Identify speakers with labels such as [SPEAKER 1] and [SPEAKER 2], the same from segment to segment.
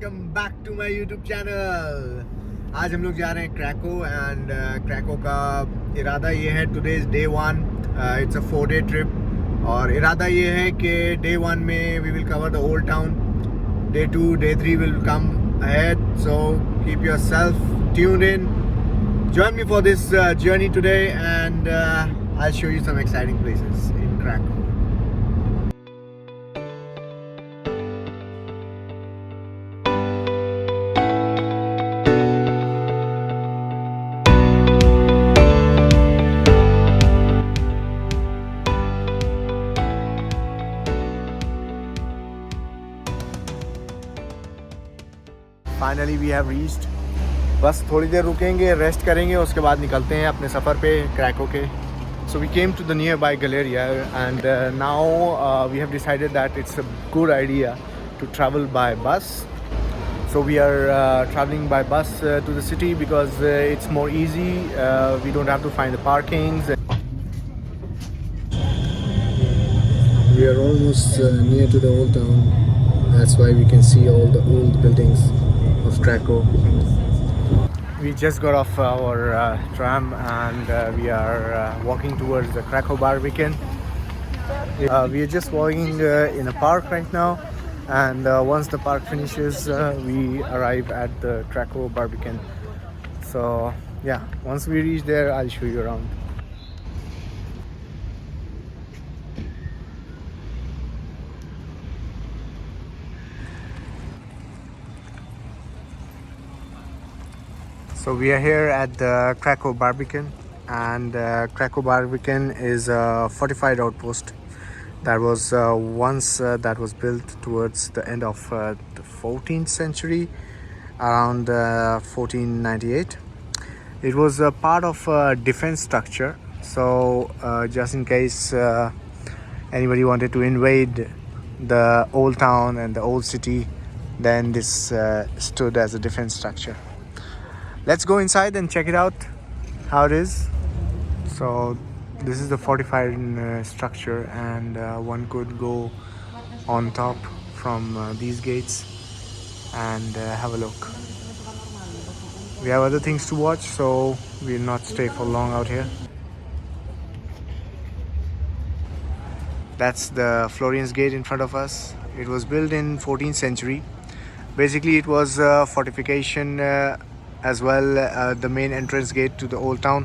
[SPEAKER 1] Welcome back to my YouTube channel. आज हम लोग जा रहे हैं क्रैको एंड क्रैको का इरादा ये है, today is day 1, it's a 4-day trip. और इरादा ये है कि डे 1 में we will cover the old town, day 2, day 3 will come ahead, so keep yourself tuned in, join me for this journey today, and I'll show you some exciting places in Krakow. Finally we have reached. बस थोड़ी देर रुकेंगे, rest करेंगे, उसके बाद निकलते हैं अपने सफ़र पे क्रैको के। So we came to the nearby Galeria and now we have decided that it's a good idea to travel by bus. So we are travelling by bus to the city because it's more easy, we don't have to find the parkings. We are almost near to the old town, that's why we can see all the old buildings of Krakow. We just got off our tram and we are walking towards the Kraków Barbican. We are just walking in a park right now, and once the park finishes we arrive at the Kraków Barbican. So yeah, once we reach there I'll show you around. So we are here at the Kraków Barbican, and Kraków Barbican is a fortified outpost that was that was built towards the end of the 14th century, around 1498. It was a part of a defense structure, so just in case anybody wanted to invade the old town and the old city, then this stood as a defense structure. Let's go inside and check it out how it is. So this is the fortified structure, and one could go on top from these gates and have a look. We have other things to watch, so we'll not stay for long out here. That's the Florian Gate in front of us. It was built in 14th century. Basically it was a fortification as well, the main entrance gate to the old town.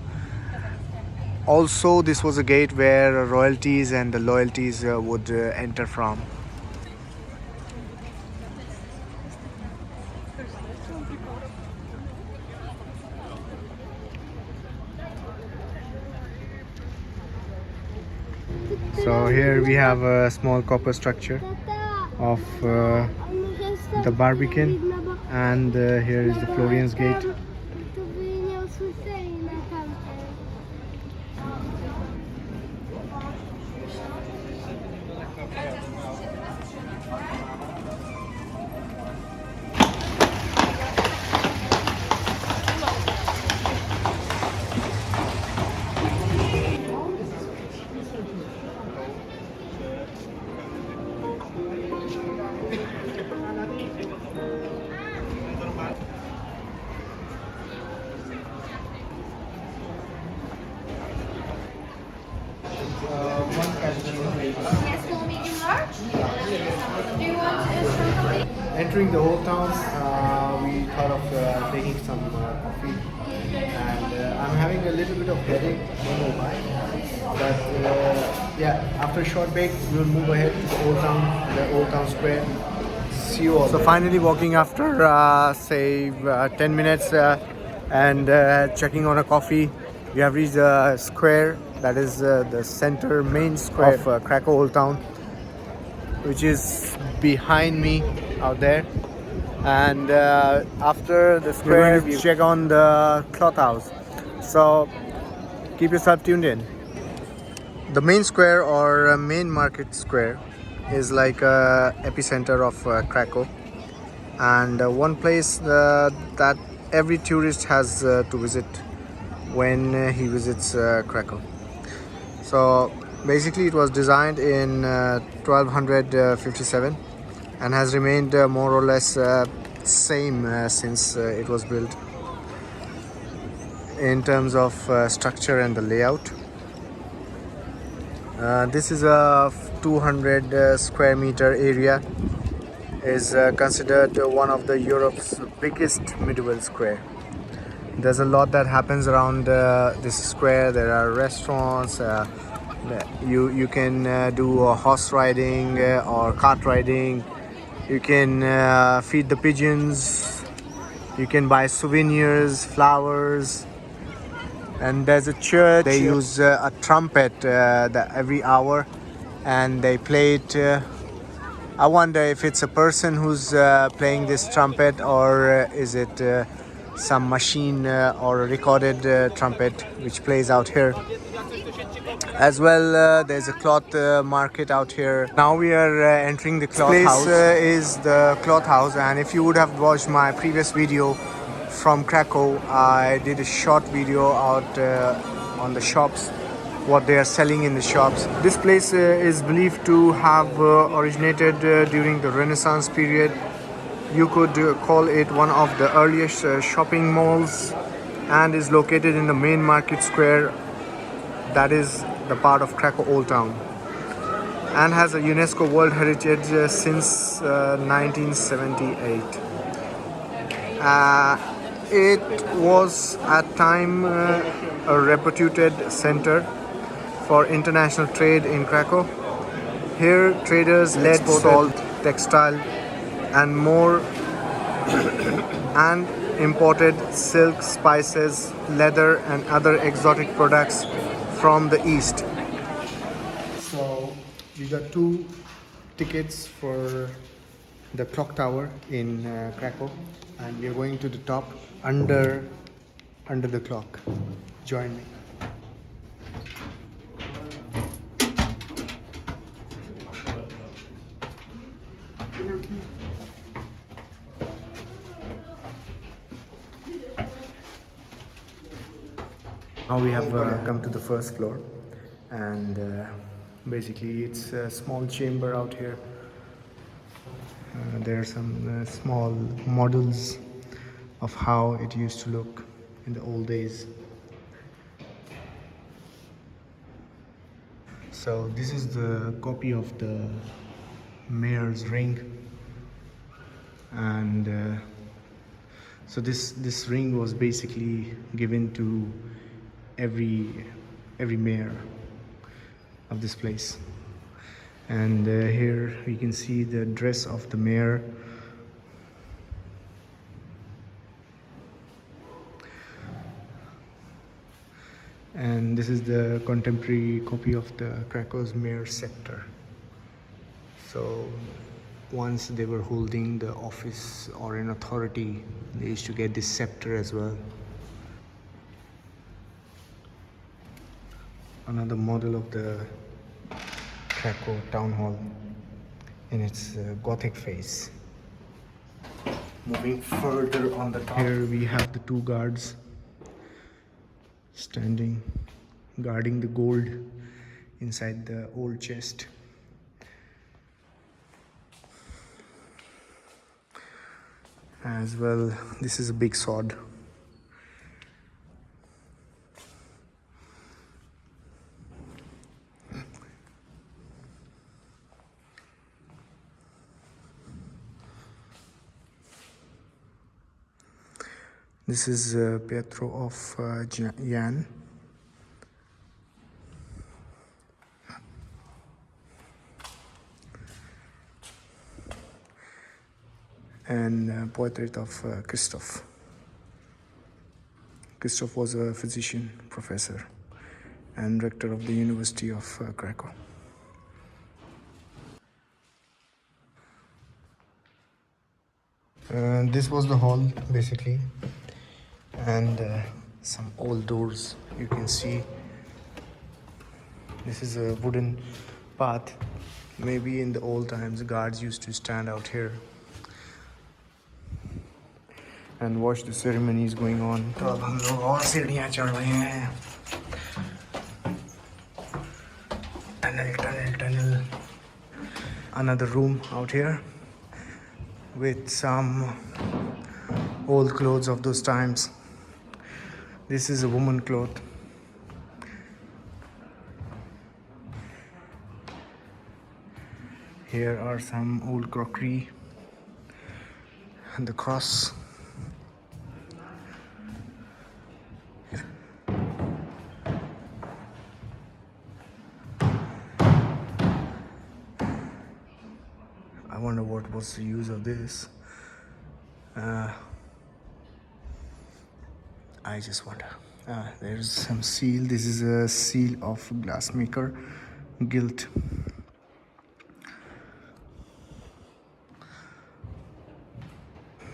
[SPEAKER 1] Also this was a gate where royalties and the loyalties would enter from. So here we have a small copper structure of the Barbican, and here is the Florian's Gate. Entering the old town, we thought of taking some coffee, and I'm having a little bit of headache, don't know why, but yeah, after a short break we'll move ahead to the old town square. See you all. So finally walking after say 10 minutes and checking on a coffee, we have reached the square that is the center main square of Krakow Old Town, which is behind me out there. And after the square we check on the cloth house, so keep yourself tuned in. The main square or main market square is like a epicenter of Krakow, and one place that every tourist has to visit when he visits Krakow. So basically it was designed in 1257 and has remained more or less same since it was built in terms of structure and the layout. This is a 200 square meter area, is considered one of the Europe's biggest medieval square. There's a lot that happens around this square. There are restaurants, you can do horse riding or cart riding, you can feed the pigeons, you can buy souvenirs, flowers, and there's a church. They use a trumpet every hour and they play it. I wonder if it's a person who's playing this trumpet, or is it some machine or a recorded trumpet which plays out here. As well, there's a cloth market out here. Now we are entering the cloth house. This is the cloth house, and if you would have watched my previous video from Krakow, I did a short video out on the shops, what they are selling in the shops. This place is believed to have originated during the Renaissance period. You could call it one of the earliest shopping malls, and is located in the main market square, that is the part of Krakow Old Town, and has a UNESCO World Heritage since 1978. It was at time a reputed center for international trade in Krakow. Here traders led salt, textile and more and imported silk, spices, leather and other exotic products from the east. So we got 2 tickets for the clock tower in Krakow, and we are going to the top under the clock. Join me. Now we have come to the first floor, and basically it's a small chamber out here. There are some small models of how it used to look in the old days. So this is the copy of the mayor's ring, and so this ring was basically given to every mayor of this place. And here we can see the dress of the mayor. And this is the contemporary copy of the Krakow's mayor's scepter. So once they were holding the office or an authority, they used to get this scepter as well. Another model of the Krakow town hall in its Gothic phase. Moving further on the top, here we have the 2 guards standing, guarding the gold inside the old chest. As well, this is a big sword. This is Pietro of Jan. And portrait of Christoph. Christoph was a physician, professor, and rector of the University of Krakow. This was the hall basically, and some old doors you can see. This is a wooden path. Maybe in the old times guards used to stand out here and watch the ceremonies going on. तो अब हम लोग और सीढ़ियाँ चढ़ रहे हैं. Tunnel. Another room out here. with some old clothes of those times. This is a woman cloth. Here are some old crockery and the cross. I wonder what was the use of this. I just wonder. There's some seal. This is a seal of glassmaker guild.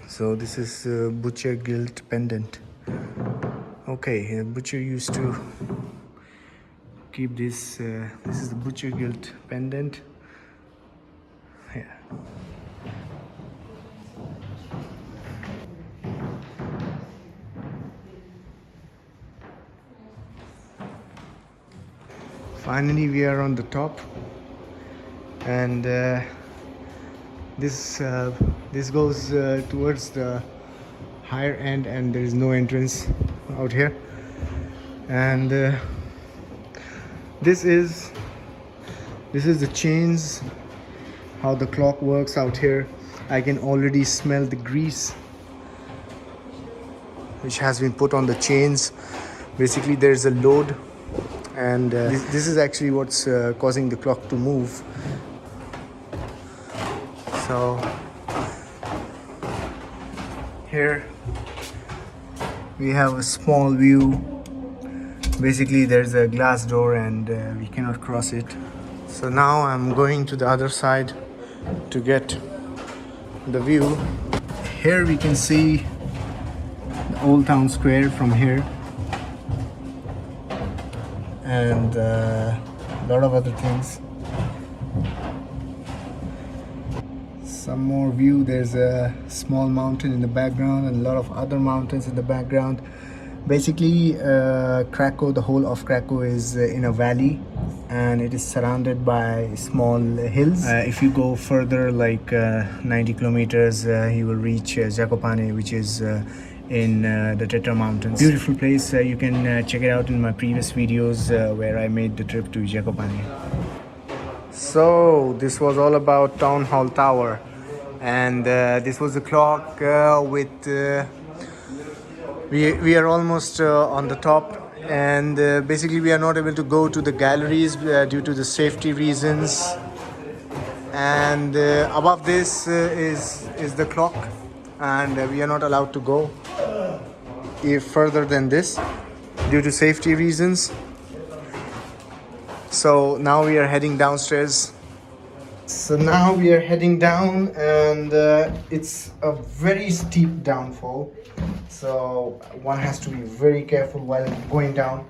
[SPEAKER 1] So this is a butcher guild pendant. Okay, a butcher used to keep this. This is the butcher guild pendant. Yeah. Finally, we are on the top, and this goes towards the higher end, and there is no entrance out here. And this is the chains, how the clock works out here. I can already smell the grease which has been put on the chains. Basically, there's a load, and this is actually what's causing the clock to move. So here we have a small view. Basically, there's a glass door and we cannot cross it. So now I'm going to the other side to get the view. Here we can see the Old Town Square from here, and a lot of other things. Some more view. There's a small mountain in the background and a lot of other mountains in the background. Basically, Kraków, the whole of Kraków is in a valley, and it is surrounded by small hills. If you go further, like 90 kilometers, you will reach Zakopane, which is in the Tatar mountains. Beautiful place. You can check it out in my previous videos where I made the trip to Zakopane. So this was all about Town Hall Tower, and this was the clock with we are almost on the top, and basically we are not able to go to the galleries due to the safety reasons. And above this is the clock, and we are not allowed to go further than this due to safety reasons. So now we are heading downstairs. So now we are heading down, and it's a very steep downfall. So one has to be very careful while going down.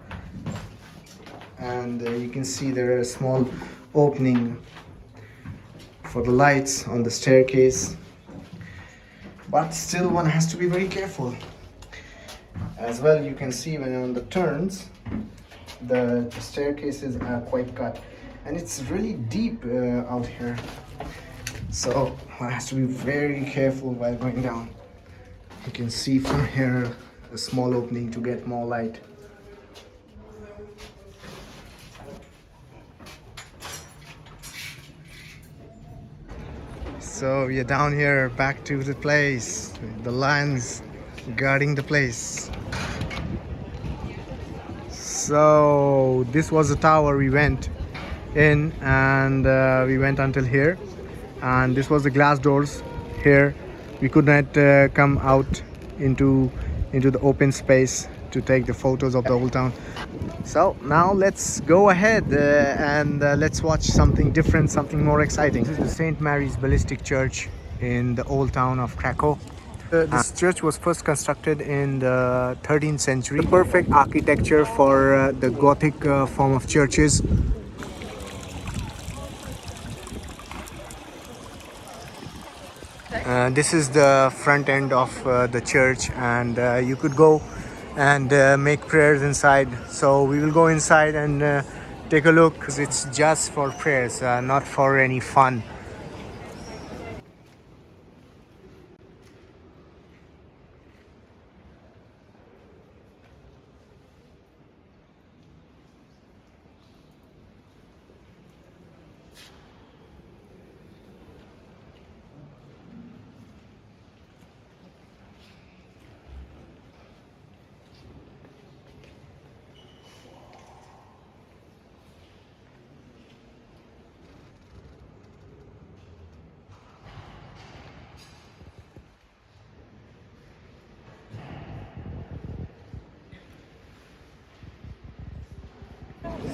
[SPEAKER 1] And you can see there is a small opening for the lights on the staircase. But still one has to be very careful. As well, you can see when on the turns, the staircases are quite cut, and it's really deep out here, so one has to be very careful while going down. You can see from here a small opening to get more light. So we are down here, back to the place, the lions guarding the place. So this was the tower we went in, and we went until here, and this was the glass doors here. We could not come out into the open space to take the photos of the old town. So now let's go ahead and let's watch something different, something more exciting. This is the St. Mary's Basilica Church in the Old Town of Kraków. This church was first constructed in the 13th century. The perfect architecture for the Gothic form of churches. This is the front end of the church, and you could go and make prayers inside. So we will go inside and take a look. It's just for prayers, not for any fun.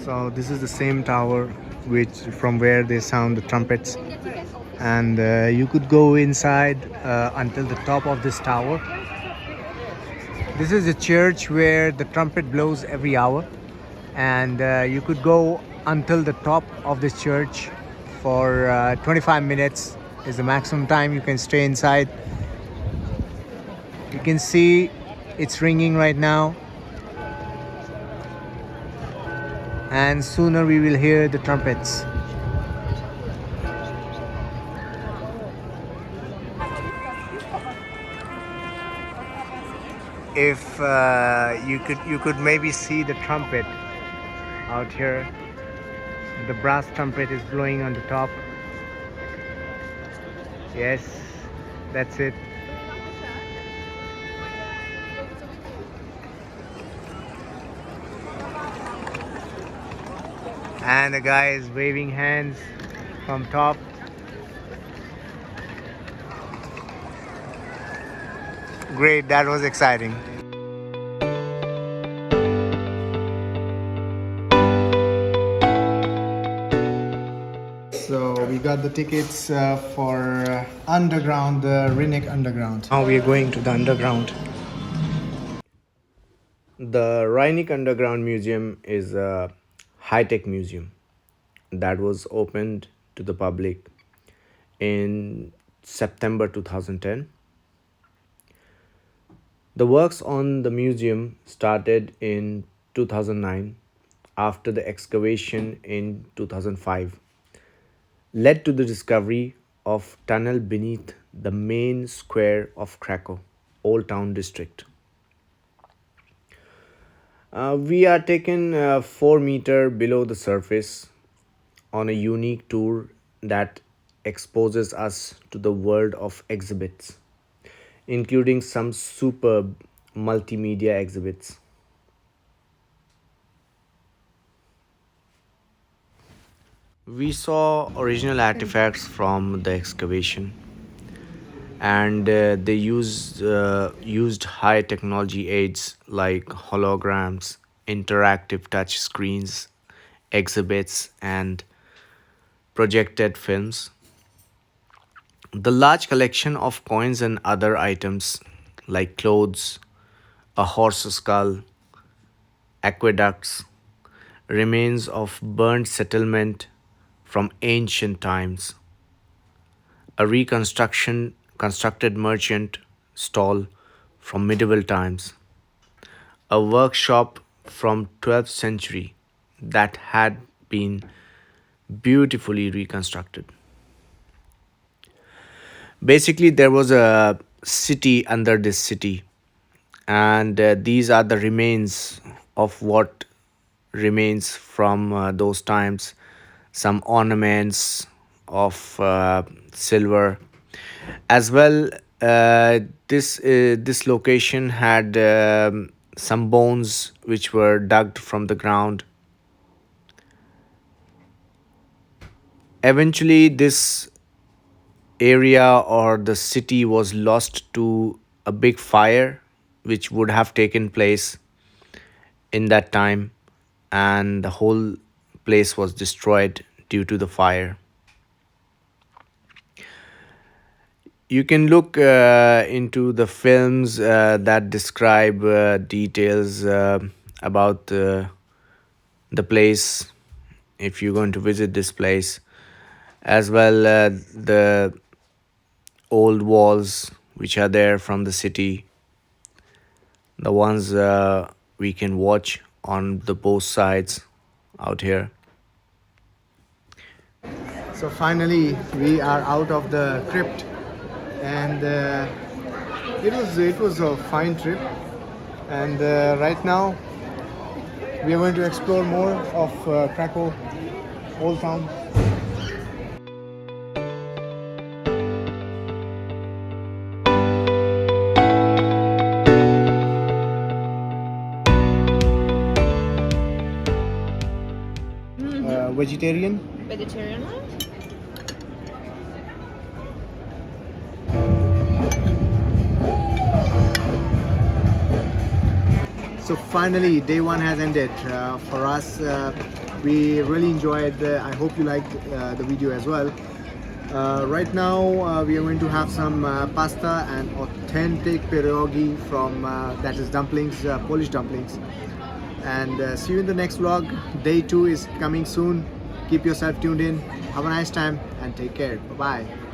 [SPEAKER 1] So this is the same tower which from where they sound the trumpets, and you could go inside until the top of this tower. This is a church where the trumpet blows every hour, and you could go until the top of this church for 25 minutes is the maximum time you can stay inside. You can see it's ringing right now, and sooner we will hear the trumpets. If you could maybe see the trumpet out here. The brass trumpet is blowing on the top. Yes, that's it. And the guy is waving hands from top. Great, that was exciting. So we got the tickets for underground, the Rynek underground. Now we are going to the underground. The Rynek Underground Museum is a high-tech museum that was opened to the public in September 2010. The works on the museum started in 2009 after the excavation in 2005 led to the discovery of tunnel beneath the main square of Kraków, Old Town district. We are taken 4 meters below the surface on a unique tour that exposes us to the world of exhibits, including some superb multimedia exhibits. We saw original artifacts from the excavation, and they used high technology aids like holograms, interactive touch screens, exhibits, and projected films. The large collection of coins and other items like clothes, a horse skull, aqueducts, remains of burnt settlement from ancient times, a reconstruction constructed merchant stall from medieval times, a workshop from 12th century that had been beautifully reconstructed. Basically, there was a city under this city, and these are the remains of what remains from those times. Some ornaments of silver, as well. This location had some bones which were dug from the ground. Eventually, this area or the city was lost to a big fire which would have taken place in that time, and the whole place was destroyed due to the fire. You can look into the films that describe details about the place if you're going to visit this place, as well the old walls which are there from the city, the ones we can watch on the both sides out here. So finally we are out of the crypt, and it was a fine trip, and right now we are going to explore more of Krakow Old Town. Vegetarian?
[SPEAKER 2] Vegetarian one?
[SPEAKER 1] So finally, day one has ended for us. We really enjoyed. I hope you liked the video as well. Right now, we are going to have some pasta and authentic pierogi from that is dumplings, Polish dumplings. And see you in the next vlog. Day 2 is coming soon. Keep yourself tuned in. Have a nice time and take care. Bye bye.